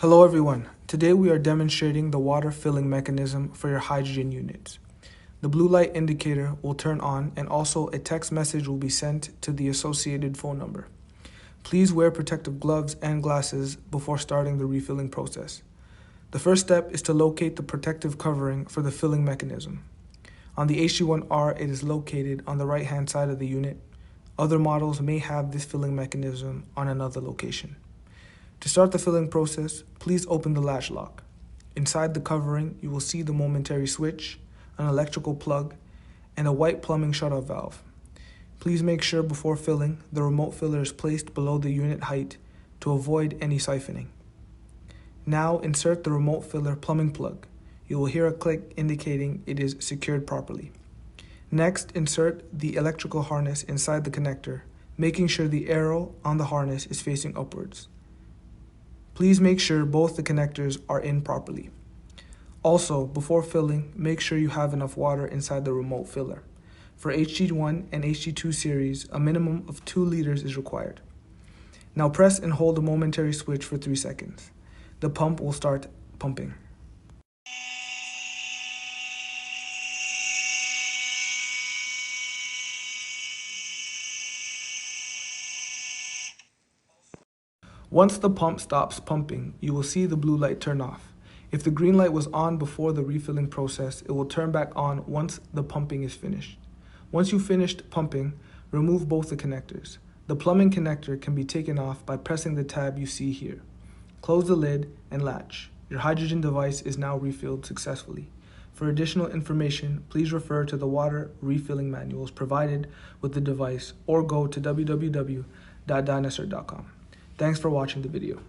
Hello everyone, today we are demonstrating the water filling mechanism for your HydraGEN units. The blue light indicator will turn on and also a text message will be sent to the associated phone number. Please wear protective gloves and glasses before starting the refilling process. The first step is to locate the protective covering for the filling mechanism. On the HG1R, it is located on the right hand side of the unit. Other models may have this filling mechanism on another location. To start the filling process, please open the latch lock. Inside the covering, you will see the momentary switch, an electrical plug, and a white plumbing shutoff valve. Please make sure before filling, the remote filler is placed below the unit height to avoid any siphoning. Now insert the remote filler plumbing plug. You will hear a click indicating it is secured properly. Next, insert the electrical harness inside the connector, making sure the arrow on the harness is facing upwards. Please make sure both the connectors are in properly. Also, before filling, make sure you have enough water inside the remote filler. For HG1 and HG2 series, a minimum of 2 liters is required. Now press and hold the momentary switch for 3 seconds. The pump will start pumping. Once the pump stops pumping, you will see the blue light turn off. If the green light was on before the refilling process, it will turn back on once the pumping is finished. Once you've finished pumping, remove both the connectors. The plumbing connector can be taken off by pressing the tab you see here. Close the lid and latch. Your HydraGEN device is now refilled successfully. For additional information, please refer to the water refilling manuals provided with the device or go to www.dynaCERT.com. Thanks for watching the video.